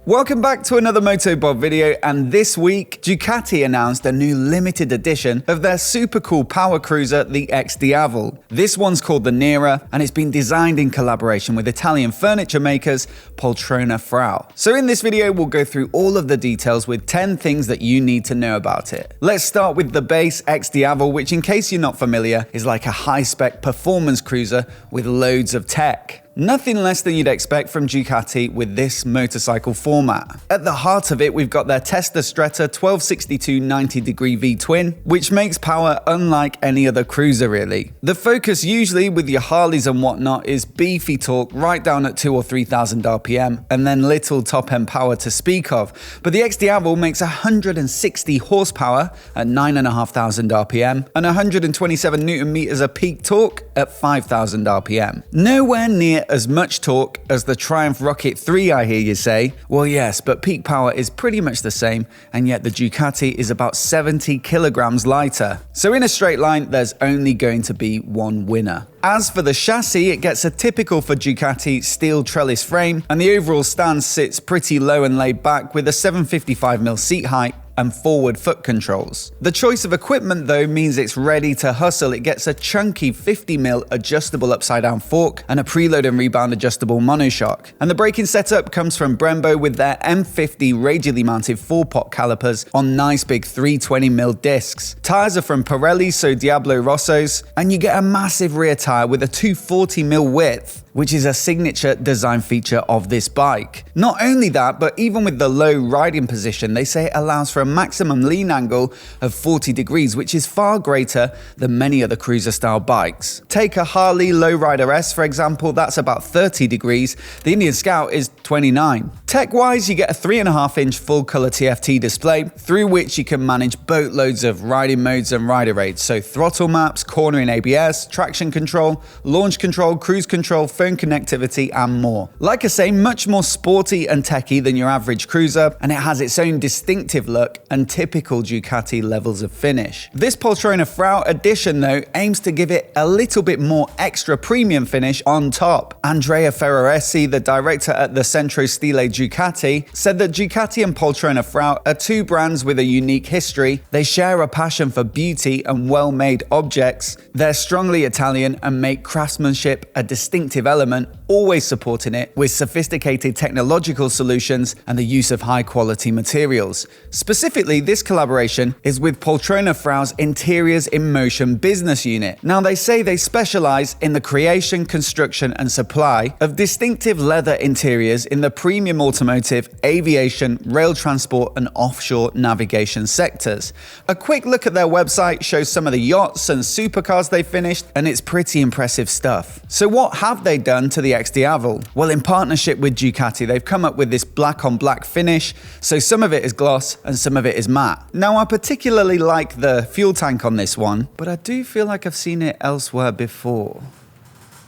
Welcome back to another MOTOBOB video, and this week Ducati announced a new limited edition of their super cool power cruiser, the XDiavel. This one's called the NERA, and it's been designed in collaboration with Italian furniture makers Poltrona Frau. So in this video we'll go through all of the details with 10 things that you need to know about it. Let's start with the base XDiavel, which in case you're not familiar is like a high-spec performance cruiser with loads of tech. Nothing less than you'd expect from Ducati with this motorcycle format. At the heart of it, we've got their Testa Stretta 1262 90-degree V-twin, which makes power unlike any other cruiser really. The focus usually with your Harleys and whatnot is beefy torque right down at 2,000 or 3,000 RPM, and then little top-end power to speak of. But the XDiavel makes 160 horsepower at 9,500 RPM and 127 Newton meters of peak torque at 5,000 RPM. Nowhere near as much torque as the Triumph Rocket 3, I hear you say. Well, yes, but peak power is pretty much the same, and yet the Ducati is about 70 kilograms lighter. So in a straight line, there's only going to be one winner. As for the chassis, it gets a typical for Ducati steel trellis frame, and the overall stance sits pretty low and laid back with a 755mm seat height and forward foot controls. The choice of equipment though means it's ready to hustle. It gets a chunky 50mm adjustable upside down fork and a preload and rebound adjustable monoshock. And the braking setup comes from Brembo with their M50 radially mounted 4-pot calipers on nice big 320mm discs. Tires are from Pirelli, so Diablo Rossos, and you get a massive rear tire with a 240mm width, which is a signature design feature of this bike. Not only that, but even with the low riding position, they say it allows for a maximum lean angle of 40 degrees, which is far greater than many other cruiser-style bikes. Take a Harley Lowrider S, for example, that's about 30 degrees. The Indian Scout is 29. Tech-wise, you get a 3.5-inch full-color TFT display, through which you can manage boatloads of riding modes and rider aids, so throttle maps, cornering ABS, traction control, launch control, cruise control, phone connectivity, and more. Like I say, much more sporty and techy than your average cruiser, and it has its own distinctive look and typical Ducati levels of finish. This Poltrona Frau edition though aims to give it a little bit more extra premium finish on top. Andrea Ferraresi, the director at the Centro Stile Ducati, said that Ducati and Poltrona Frau are two brands with a unique history. They share a passion for beauty and well-made objects. They're strongly Italian and make craftsmanship a distinctive element, always supporting it with sophisticated technological solutions and the use of high-quality materials. Specifically, this collaboration is with Poltrona Frau's Interiors in Motion business unit. Now, they say they specialize in the creation, construction, and supply of distinctive leather interiors in the premium automotive, aviation, rail transport, and offshore navigation sectors. A quick look at their website shows some of the yachts and supercars they finished, and it's pretty impressive stuff. So what have they done to the XDiavel? Well, in partnership with Ducati, they've come up with this black on black finish, so some of it is gloss and some of it is matte. Now, I particularly like the fuel tank on this one, but I do feel like I've seen it elsewhere before.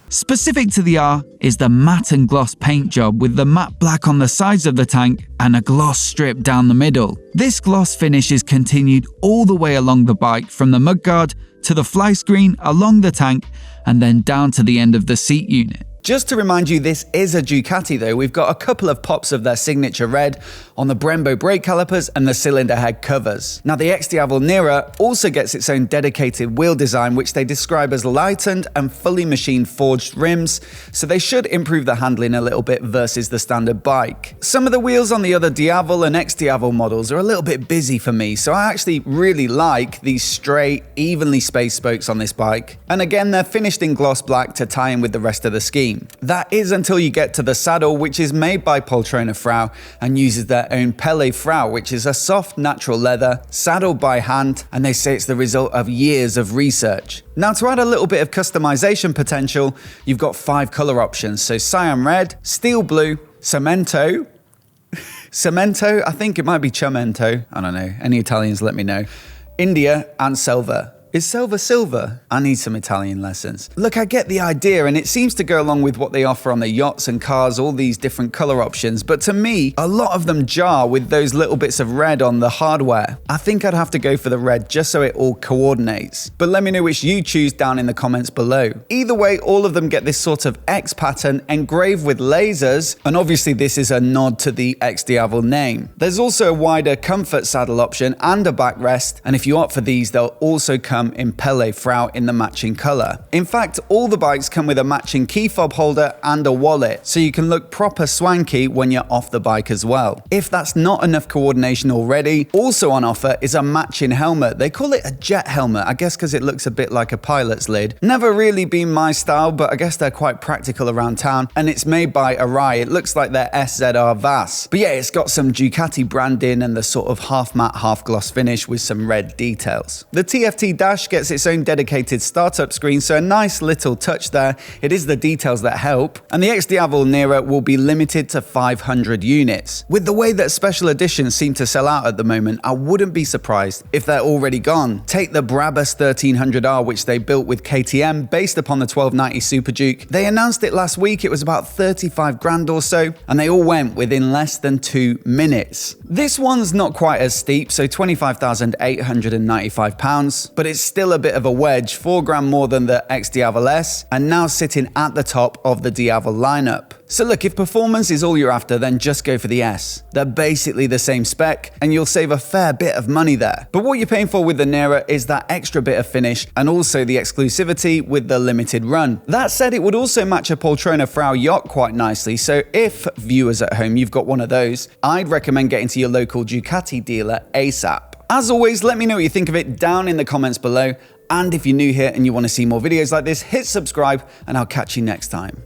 Specific to the R is the matte and gloss paint job with the matte black on the sides of the tank and a gloss strip down the middle. This gloss finish is continued all the way along the bike, from the mudguard to the fly screen, along the tank, and then down to the end of the seat unit. Just to remind you, this is a Ducati though. We've got a couple of pops of their signature red on the Brembo brake calipers and the cylinder head covers. Now, the XDiavel NERA also gets its own dedicated wheel design, which they describe as lightened and fully machined forged rims, so they should improve the handling a little bit versus the standard bike. Some of the wheels on the other Diavel and XDiavel models are a little bit busy for me, so I actually really like these straight, evenly spaced spokes on this bike. And again, they're finished in gloss black to tie in with the rest of the scheme. That is until you get to the saddle, which is made by Poltrona Frau and uses their own Pelle Frau, which is a soft natural leather saddled by hand, and they say it's the result of years of research. Now, to add a little bit of customization potential, you've got 5 color options, so cyan red, steel blue, cemento, I think it might be Chumento, I don't know, any Italians let me know, India, and silver. Is Selva silver? I need some Italian lessons. Look, I get the idea, and it seems to go along with what they offer on the yachts and cars, all these different color options, but to me, a lot of them jar with those little bits of red on the hardware. I think I'd have to go for the red just so it all coordinates. But let me know which you choose down in the comments below. Either way, all of them get this sort of X pattern engraved with lasers, and obviously this is a nod to the XDiavel name. There's also a wider comfort saddle option and a backrest, and if you opt for these, they'll also come in Polterona Frau in the matching color. In fact, all the bikes come with a matching key fob holder and a wallet, so you can look proper swanky when you're off the bike as well. If that's not enough coordination already, also on offer is a matching helmet. They call it a jet helmet, I guess because it looks a bit like a pilot's lid. Never really been my style, but I guess they're quite practical around town, and it's made by Arai. It looks like their SZR VAS. But yeah, it's got some Ducati branding and the sort of half matte, half gloss finish with some red details. The TFT dash gets its own dedicated startup screen, so a nice little touch there. It is the details that help. And the XDiavel NERA will be limited to 500 units. With the way that special editions seem to sell out at the moment, I wouldn't be surprised if they're already gone. Take the Brabus 1300R, which they built with KTM based upon the 1290 Super Duke. They announced it last week. It was about 35 grand or so, and they all went within less than 2 minutes. This one's not quite as steep, so £25,895, but it's still a bit of a wedge, 4 grand more than the XDiavel S, and now sitting at the top of the Diavel lineup. So look, if performance is all you're after, then just go for the S. They're basically the same spec, and you'll save a fair bit of money there. But what you're paying for with the NERA is that extra bit of finish, and also the exclusivity with the limited run. That said, it would also match a Polterona Frau yacht quite nicely, so if, viewers at home, you've got one of those, I'd recommend getting to your local Ducati dealer ASAP. As always, let me know what you think of it down in the comments below, and if you're new here and you want to see more videos like this, hit subscribe, and I'll catch you next time.